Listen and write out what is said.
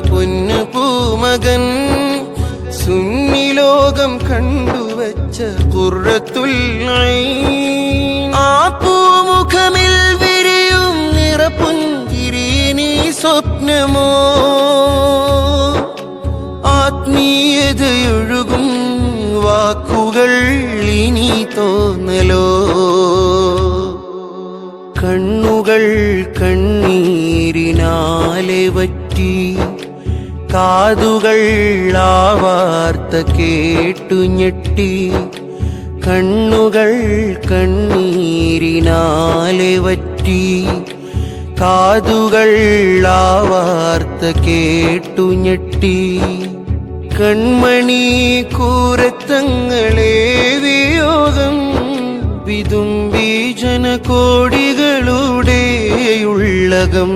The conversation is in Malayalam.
പൊന്നു പൂമകൻ സുന്നിലോകം കണ്ടുവച്ച ഖുർറത്തുൽ ഐൻ ആ പൂമുഖമിൽ വിരിയും നിറപുഞ്ചിരി നീ സ്വപ്നമോ ആത്മീയതയൊഴുകും വാക്കുകൾ ഇനി തോന്നലോ കണ്ണുകൾ കണ്ണീരിനാലെ വറ്റി കാതുകൾ ആ വാർത്ത കേട്ടു ഞെട്ടി കണ്ണുകൾ കണ്ണീരിനാലെ വറ്റി കാതുകൾ ആ വാർത്ത കേട്ടു ഞെട്ടി കൺമണി കൂരത്തങ്ങളെ വിയോഗം വിതുമ്പി ജനകോടികളുടെ ഉള്ളകം